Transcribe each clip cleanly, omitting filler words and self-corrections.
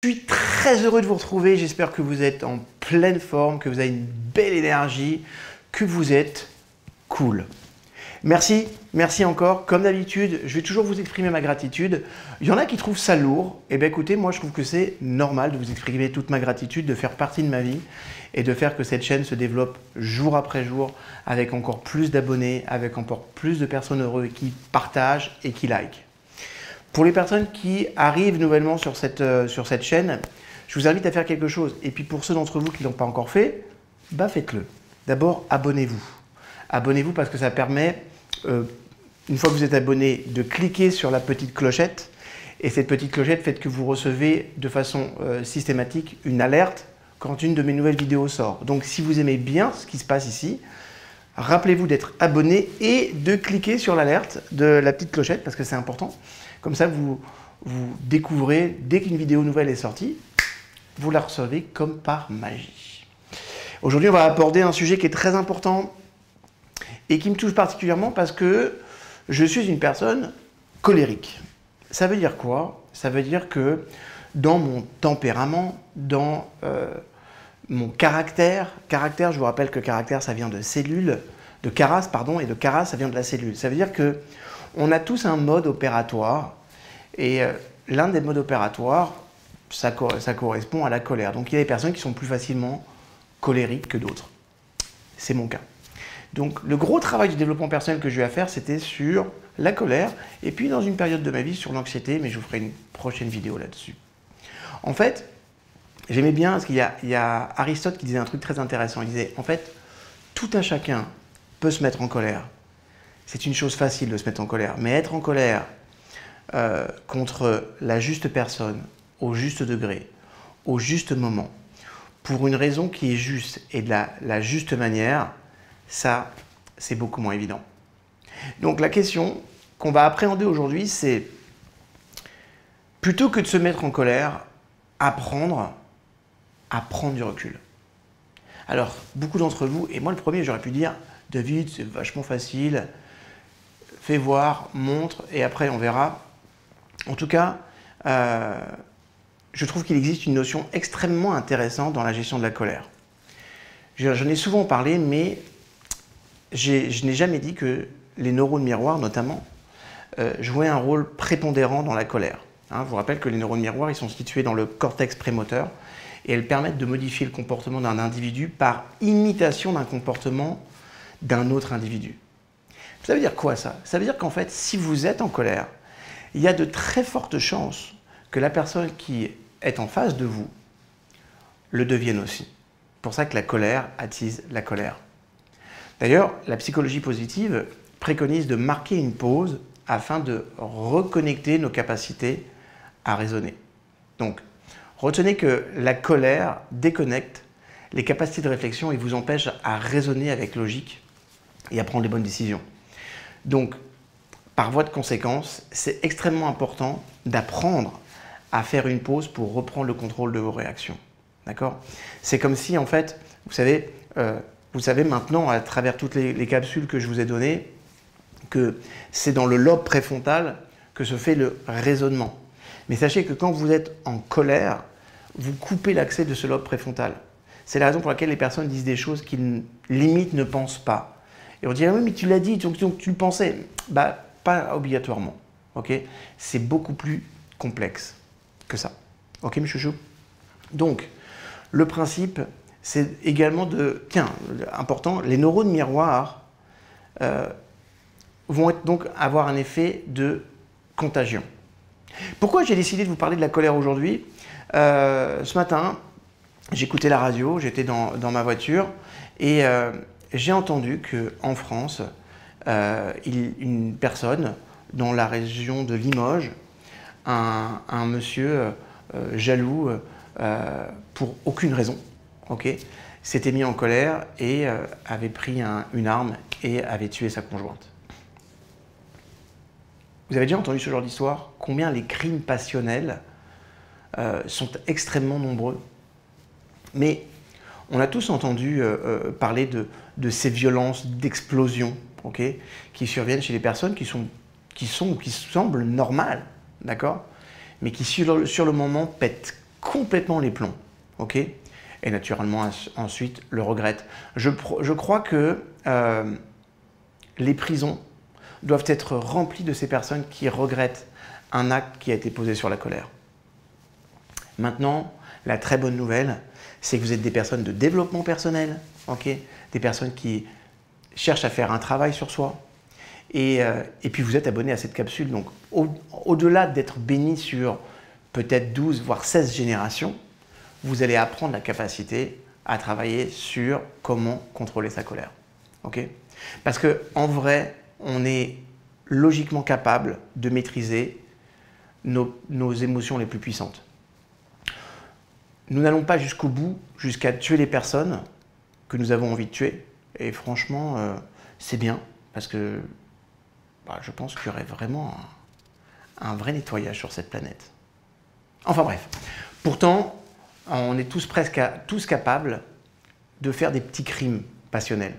Je suis très heureux de vous retrouver, j'espère que vous êtes en pleine forme, que vous avez une belle énergie, que vous êtes cool. Merci encore. Comme d'habitude, je vais toujours vous exprimer ma gratitude. Il y en a qui trouvent ça lourd. Eh bien écoutez, moi je trouve que c'est normal de vous exprimer toute ma gratitude, de faire partie de ma vie et de faire que cette chaîne se développe jour après jour avec encore plus d'abonnés, avec encore plus de personnes heureuses qui partagent et qui likent. Pour les personnes qui arrivent nouvellement sur cette chaîne, je vous invite à faire quelque chose. Et puis pour ceux d'entre vous qui ne l'ont pas encore fait, bah faites-le. D'abord, abonnez-vous. Abonnez-vous parce que ça permet, une fois que vous êtes abonné, de cliquer sur la petite clochette. Et cette petite clochette fait que vous recevez de façon systématique une alerte quand une de mes nouvelles vidéos sort. Donc si vous aimez bien ce qui se passe ici, rappelez-vous d'être abonné et de cliquer sur l'alerte de la petite clochette parce que c'est important. Comme ça, vous découvrez, dès qu'une vidéo nouvelle est sortie, vous la recevez comme par magie. Aujourd'hui, on va aborder un sujet qui est très important et qui me touche particulièrement parce que je suis une personne colérique. Ça veut dire quoi? Ça veut dire que dans mon tempérament, dans mon caractère, je vous rappelle que caractère, ça vient de cellule, de carasse, pardon, et de carasse, ça vient de la cellule. Ça veut dire que on a tous un mode opératoire et l'un des modes opératoires, ça correspond à la colère. Donc il y a des personnes qui sont plus facilement colériques que d'autres. C'est mon cas. Donc le gros travail du développement personnel que je vais à faire, c'était sur la colère et puis dans une période de ma vie sur l'anxiété, mais je vous ferai une prochaine vidéo là-dessus. En fait, j'aimais bien parce qu'il y a Aristote qui disait un truc très intéressant. Il disait, en fait, tout un chacun peut se mettre en colère. C'est une chose facile de se mettre en colère. Mais être en colère contre la juste personne, au juste degré, au juste moment, pour une raison qui est juste et de la juste manière, ça, c'est beaucoup moins évident. Donc la question qu'on va appréhender aujourd'hui, c'est plutôt que de se mettre en colère, apprendre à prendre du recul. Alors, beaucoup d'entre vous, et moi le premier, j'aurais pu dire, David, c'est vachement facile, fais voir, montre, et après on verra. En tout cas, je trouve qu'il existe une notion extrêmement intéressante dans la gestion de la colère. J'en ai souvent parlé, mais je n'ai jamais dit que les neurones miroirs, notamment, jouaient un rôle prépondérant dans la colère. Hein, je vous rappelle que les neurones miroirs, ils sont situés dans le cortex prémoteur, et elles permettent de modifier le comportement d'un individu par imitation d'un comportement d'un autre individu. Ça veut dire quoi ça? Ça veut dire qu'en fait, si vous êtes en colère, il y a de très fortes chances que la personne qui est en face de vous le devienne aussi. C'est pour ça que la colère attise la colère. D'ailleurs, la psychologie positive préconise de marquer une pause afin de reconnecter nos capacités à raisonner. Donc, retenez que la colère déconnecte les capacités de réflexion et vous empêche à raisonner avec logique et à prendre les bonnes décisions. Donc, par voie de conséquence, c'est extrêmement important d'apprendre à faire une pause pour reprendre le contrôle de vos réactions. D'accord? C'est comme si, en fait, vous savez maintenant, à travers toutes les capsules que je vous ai données, que c'est dans le lobe préfrontal que se fait le raisonnement. Mais sachez que quand vous êtes en colère, vous coupez l'accès de ce lobe préfrontal. C'est la raison pour laquelle les personnes disent des choses qu'ils limite ne pensent pas. Et on dit, ah oui, mais tu l'as dit, donc tu le pensais. Bah, pas obligatoirement. Okay? C'est beaucoup plus complexe que ça. Ok, mes chouchous? Donc, le principe, c'est également de... Tiens, important, les neurones miroirs vont donc avoir un effet de contagion. Pourquoi j'ai décidé de vous parler de la colère aujourd'hui? Ce matin, j'écoutais la radio, j'étais dans ma voiture et j'ai entendu qu'en France, une personne dans la région de Limoges, un monsieur jaloux pour aucune raison, okay, s'était mis en colère et avait pris une arme et avait tué sa conjointe. Vous avez déjà entendu ce genre d'histoire? Combien les crimes passionnels sont extrêmement nombreux. Mais on a tous entendu parler de ces violences d'explosion, okay, qui surviennent chez les personnes qui semblent normales, d'accord, mais qui sur le moment pètent complètement les plombs. Ok, et naturellement, ensuite, le regrette. Je crois que les prisons doivent être remplies de ces personnes qui regrettent un acte qui a été posé sur la colère. Maintenant, la très bonne nouvelle, c'est que vous êtes des personnes de développement personnel, okay, des personnes qui cherchent à faire un travail sur soi. Et puis vous êtes abonné à cette capsule. Donc, au-delà d'être béni sur peut-être 12, voire 16 générations, vous allez apprendre la capacité à travailler sur comment contrôler sa colère. Okay, parce qu'en vrai, on est logiquement capable de maîtriser nos émotions les plus puissantes. Nous n'allons pas jusqu'au bout, jusqu'à tuer les personnes que nous avons envie de tuer. Et franchement, c'est bien, parce que je pense qu'il y aurait vraiment un vrai nettoyage sur cette planète. Enfin bref. Pourtant, on est tous capables de faire des petits crimes passionnels.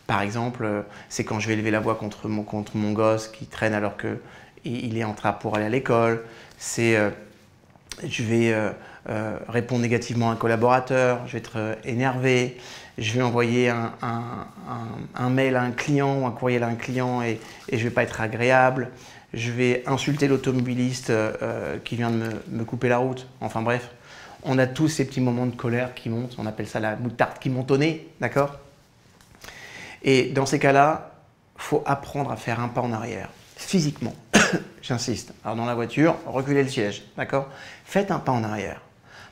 Par exemple, c'est quand je vais élever la voix contre mon gosse qui traîne alors qu'il est en train pour aller à l'école. C'est je vais répondre négativement à un collaborateur, je vais être énervé, je vais envoyer un mail à un client ou un courriel à un client et je ne vais pas être agréable, je vais insulter l'automobiliste qui vient de me couper la route. Enfin bref, on a tous ces petits moments de colère qui montent, on appelle ça la moutarde qui monte au nez, d'accord? Et dans ces cas-là, il faut apprendre à faire un pas en arrière, physiquement. J'insiste. Alors dans la voiture, reculez le siège, d'accord? Faites un pas en arrière.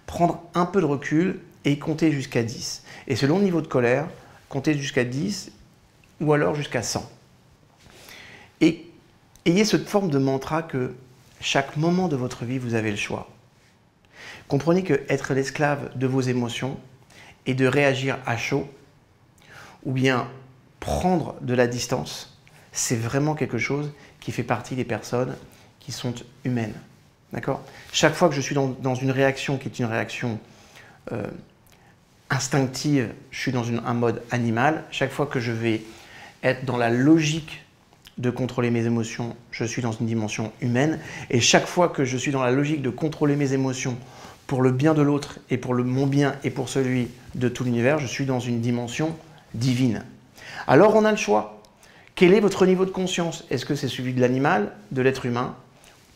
Prendre un peu de recul et compter jusqu'à 10. Et selon le niveau de colère, comptez jusqu'à 10 ou alors jusqu'à 100. Et ayez cette forme de mantra que chaque moment de votre vie, vous avez le choix. Comprenez que être l'esclave de vos émotions et de réagir à chaud, ou bien prendre de la distance, c'est vraiment quelque chose qui fait partie des personnes qui sont humaines. D'accord? Chaque fois que je suis dans une réaction qui est une réaction instinctive, je suis dans un mode animal. Chaque fois que je vais être dans la logique de contrôler mes émotions, je suis dans une dimension humaine. Et chaque fois que je suis dans la logique de contrôler mes émotions pour le bien de l'autre et pour mon bien et pour celui de tout l'univers, je suis dans une dimension divine. Alors on a le choix. Quel est votre niveau de conscience? Est-ce que c'est celui de l'animal, de l'être humain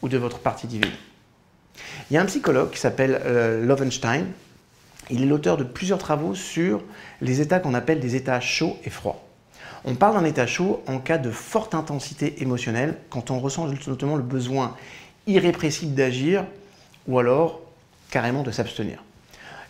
ou de votre partie divine? Il y a un psychologue qui s'appelle Loewenstein. Il est l'auteur de plusieurs travaux sur les états qu'on appelle des états chauds et froids. On parle d'un état chaud en cas de forte intensité émotionnelle, quand on ressent notamment le besoin irrépressible d'agir ou alors carrément de s'abstenir.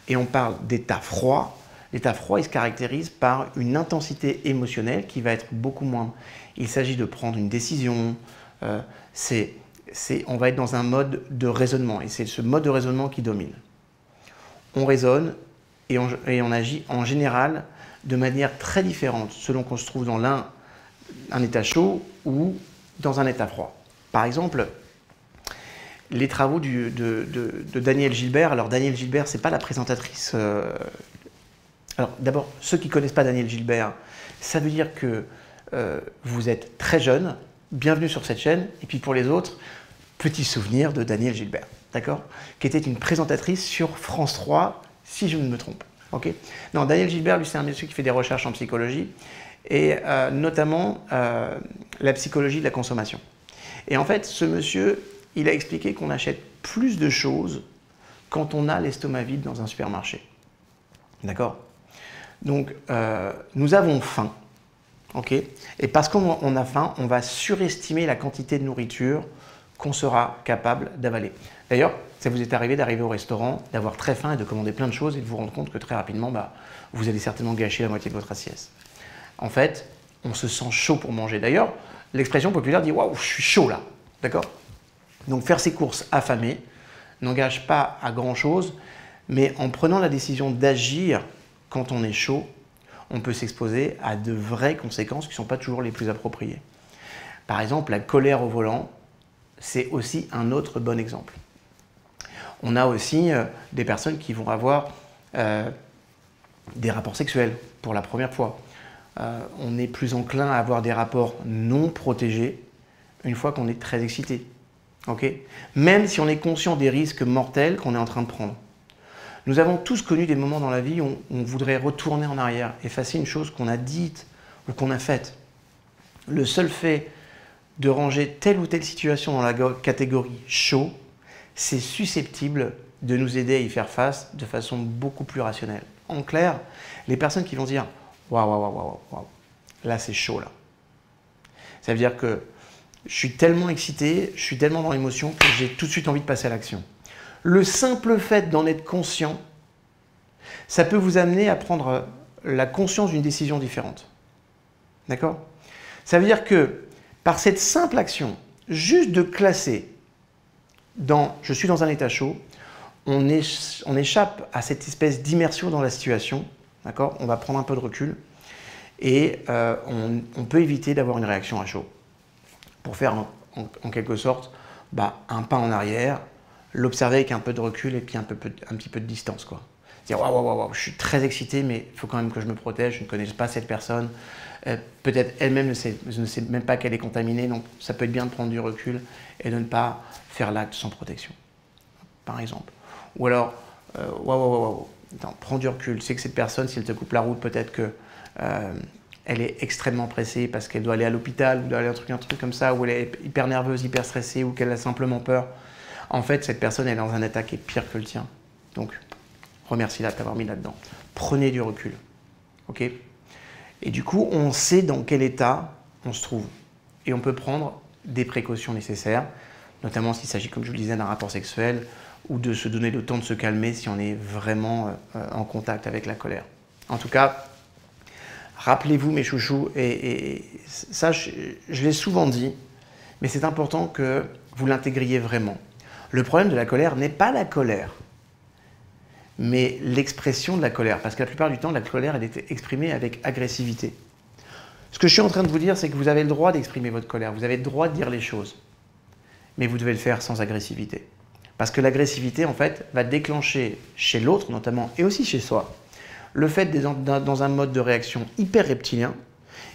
Et on parle d'état froid. L'état froid, il se caractérise par une intensité émotionnelle qui va être beaucoup moindre. Il s'agit de prendre une décision, on va être dans un mode de raisonnement et c'est ce mode de raisonnement qui domine. On raisonne et on agit en général de manière très différente selon qu'on se trouve dans un état chaud ou dans un état froid. Par exemple, les travaux de Daniel Gilbert. Alors Daniel Gilbert, c'est pas la présentatrice. Alors d'abord, ceux qui ne connaissent pas Daniel Gilbert, ça veut dire que vous êtes très jeune, bienvenue sur cette chaîne. Et puis pour les autres, petit souvenir de Daniel Gilbert, d'accord? Qui était une présentatrice sur France 3, si je ne me trompe. Okay? Non, Daniel Gilbert, lui, c'est un monsieur qui fait des recherches en psychologie, et notamment la psychologie de la consommation. Et en fait, ce monsieur, il a expliqué qu'on achète plus de choses quand on a l'estomac vide dans un supermarché. D'accord? Donc, nous avons faim, ok? Et parce qu'on a faim, on va surestimer la quantité de nourriture qu'on sera capable d'avaler. D'ailleurs, ça vous est arrivé d'arriver au restaurant, d'avoir très faim et de commander plein de choses et de vous rendre compte que très rapidement, vous allez certainement gâcher la moitié de votre assiette. En fait, on se sent chaud pour manger. D'ailleurs, l'expression populaire dit « Waouh, je suis chaud là ». D'accord? Donc, faire ses courses affamées n'engage pas à grand-chose, mais en prenant la décision d'agir quand on est chaud, on peut s'exposer à de vraies conséquences qui ne sont pas toujours les plus appropriées. Par exemple, la colère au volant, c'est aussi un autre bon exemple. On a aussi des personnes qui vont avoir des rapports sexuels pour la première fois. On est plus enclin à avoir des rapports non protégés une fois qu'on est très excité. Okay? Même si on est conscient des risques mortels qu'on est en train de prendre. Nous avons tous connu des moments dans la vie où on voudrait retourner en arrière, effacer une chose qu'on a dite ou qu'on a faite. Le seul fait de ranger telle ou telle situation dans la catégorie chaud, c'est susceptible de nous aider à y faire face de façon beaucoup plus rationnelle. En clair, les personnes qui vont dire « waouh, waouh, waouh, waouh, là c'est chaud là ». Ça veut dire que je suis tellement excité, je suis tellement dans l'émotion que j'ai tout de suite envie de passer à l'action. Le simple fait d'en être conscient, ça peut vous amener à prendre la conscience d'une décision différente. D'accord? Ça veut dire que par cette simple action, juste de classer dans « je suis dans un état chaud », on échappe à cette espèce d'immersion dans la situation. D'accord? On va prendre un peu de recul et on peut éviter d'avoir une réaction à chaud. Pour faire en quelque sorte un pas en arrière, l'observer avec un peu de recul et puis un petit peu de distance, quoi. Dire waouh, waouh, waouh, je suis très excité, mais il faut quand même que je me protège, je ne connais pas cette personne. Peut-être elle-même ne sait même pas qu'elle est contaminée, donc ça peut être bien de prendre du recul et de ne pas faire l'acte sans protection, par exemple. Ou alors, waouh, waouh, waouh, prends du recul, tu sais que cette personne, si elle te coupe la route, peut-être que elle est extrêmement pressée parce qu'elle doit aller à l'hôpital ou doit aller un truc comme ça, ou elle est hyper nerveuse, hyper stressée, ou qu'elle a simplement peur. En fait, cette personne est dans un état qui est pire que le tien. Donc, remercie-la de t'avoir mis là-dedans. Prenez du recul. Ok? Et du coup, on sait dans quel état on se trouve. Et on peut prendre des précautions nécessaires, notamment s'il s'agit, comme je vous le disais, d'un rapport sexuel, ou de se donner le temps de se calmer si on est vraiment en contact avec la colère. En tout cas, rappelez-vous mes chouchous, et ça je l'ai souvent dit, mais c'est important que vous l'intégriez vraiment. Le problème de la colère n'est pas la colère, mais l'expression de la colère. Parce que la plupart du temps, la colère, elle est exprimée avec agressivité. Ce que je suis en train de vous dire, c'est que vous avez le droit d'exprimer votre colère, vous avez le droit de dire les choses, mais vous devez le faire sans agressivité. Parce que l'agressivité, en fait, va déclencher chez l'autre, notamment, et aussi chez soi, le fait d'être dans un mode de réaction hyper reptilien,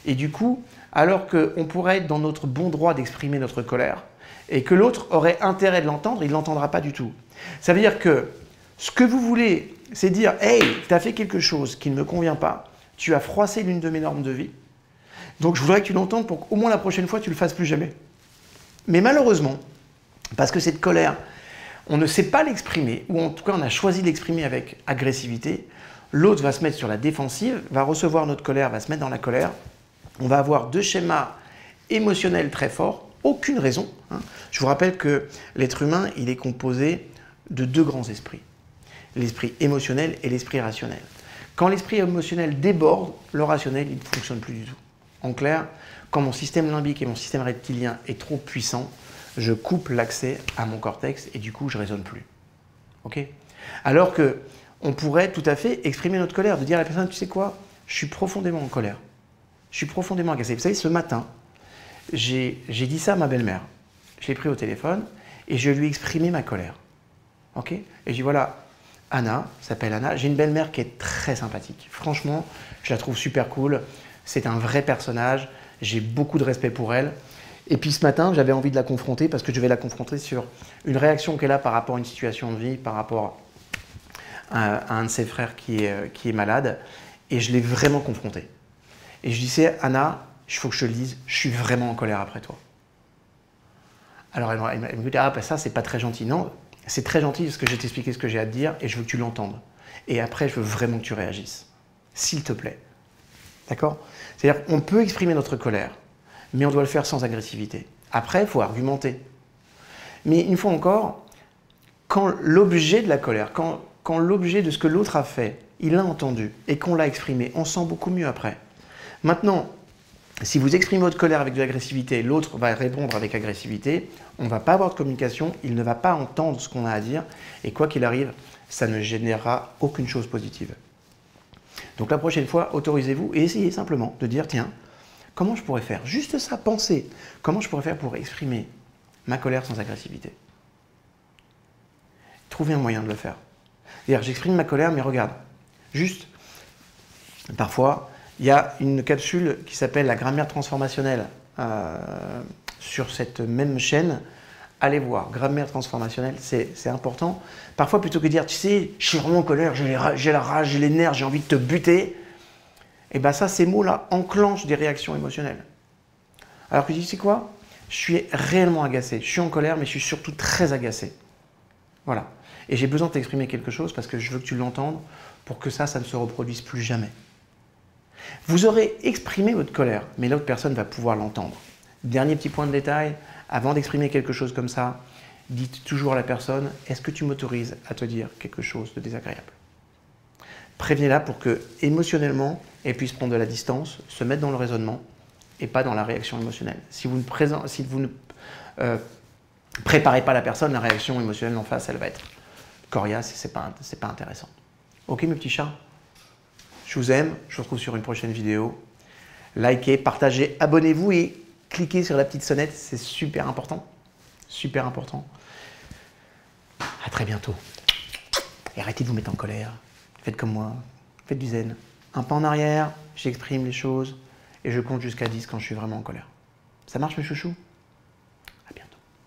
et du coup, alors qu'on pourrait être dans notre bon droit d'exprimer notre colère, et que l'autre aurait intérêt de l'entendre, il ne l'entendra pas du tout. Ça veut dire que ce que vous voulez, c'est dire « Hey, tu as fait quelque chose qui ne me convient pas, tu as froissé l'une de mes normes de vie, donc je voudrais que tu l'entendes pour qu'au moins la prochaine fois, tu ne le fasses plus jamais. » Mais malheureusement, parce que cette colère, on ne sait pas l'exprimer, ou en tout cas on a choisi de l'exprimer avec agressivité, l'autre va se mettre sur la défensive, va recevoir notre colère, va se mettre dans la colère, on va avoir deux schémas émotionnels très forts, aucune raison. Je vous rappelle que l'être humain, il est composé de deux grands esprits, l'esprit émotionnel et l'esprit rationnel. Quand l'esprit émotionnel déborde, le rationnel, il ne fonctionne plus du tout. En clair, quand mon système limbique et mon système reptilien est trop puissant, je coupe l'accès à mon cortex et du coup, je ne raisonne plus. Okay? Alors qu'on pourrait tout à fait exprimer notre colère, de dire à la personne, tu sais quoi, je suis profondément en colère. Je suis profondément agacé. Vous savez, ce matin, j'ai dit ça à ma belle-mère. Je l'ai pris au téléphone et je lui ai exprimé ma colère. Okay? Et je dis, voilà, Anna, s'appelle Anna, j'ai une belle-mère qui est très sympathique. Franchement, je la trouve super cool. C'est un vrai personnage. J'ai beaucoup de respect pour elle. Et puis ce matin, j'avais envie de la confronter parce que je vais la confronter sur une réaction qu'elle a par rapport à une situation de vie, par rapport à un de ses frères qui est malade. Et je l'ai vraiment confronté. Et je disais, Anna, il faut que je te le dise, je suis vraiment en colère après toi. Alors elle me dit, ah, ben ça, c'est pas très gentil. Non, c'est très gentil parce que je vais t'expliquer ce que j'ai à te dire et je veux que tu l'entendes. Et après, je veux vraiment que tu réagisses. S'il te plaît. D'accord? C'est-à-dire qu'on peut exprimer notre colère, mais on doit le faire sans agressivité. Après, il faut argumenter. Mais une fois encore, quand l'objet de la colère, quand l'objet de ce que l'autre a fait, il l'a entendu et qu'on l'a exprimé, on sent beaucoup mieux après. Maintenant, si vous exprimez votre colère avec de l'agressivité, l'autre va répondre avec agressivité, on ne va pas avoir de communication, il ne va pas entendre ce qu'on a à dire, et quoi qu'il arrive, ça ne générera aucune chose positive. Donc la prochaine fois, autorisez-vous et essayez simplement de dire, tiens, comment je pourrais faire? Juste ça, pensez. Comment je pourrais faire pour exprimer ma colère sans agressivité? Trouvez un moyen de le faire. C'est-à-dire, j'exprime ma colère, mais regarde, juste, parfois, il y a une capsule qui s'appelle la grammaire transformationnelle sur cette même chaîne allez voir, grammaire transformationnelle, c'est important. Parfois, plutôt que de dire, tu sais, je suis vraiment en colère, j'ai la rage, j'ai les nerfs, j'ai envie de te buter, et bien ça, ces mots-là enclenchent des réactions émotionnelles. Alors que tu sais quoi? Je suis réellement agacé. Je suis en colère, mais je suis surtout très agacé. Voilà. Et j'ai besoin de t'exprimer quelque chose parce que je veux que tu l'entendes pour que ça ne se reproduise plus jamais. Vous aurez exprimé votre colère, mais l'autre personne va pouvoir l'entendre. Dernier petit point de détail, avant d'exprimer quelque chose comme ça, dites toujours à la personne, est-ce que tu m'autorises à te dire quelque chose de désagréable? Prévenez-la pour que, émotionnellement, elle puisse prendre de la distance, se mettre dans le raisonnement et pas dans la réaction émotionnelle. Si vous ne préparez pas la personne, la réaction émotionnelle en face, elle va être coriace et c'est pas intéressant. Ok mes petits chats? Je vous aime, je vous retrouve sur une prochaine vidéo. Likez, partagez, abonnez-vous et cliquez sur la petite sonnette, c'est super important. Super important. À très bientôt. Et arrêtez de vous mettre en colère. Faites comme moi, faites du zen. Un pas en arrière, j'exprime les choses et je compte jusqu'à 10 quand je suis vraiment en colère. Ça marche mes chouchous?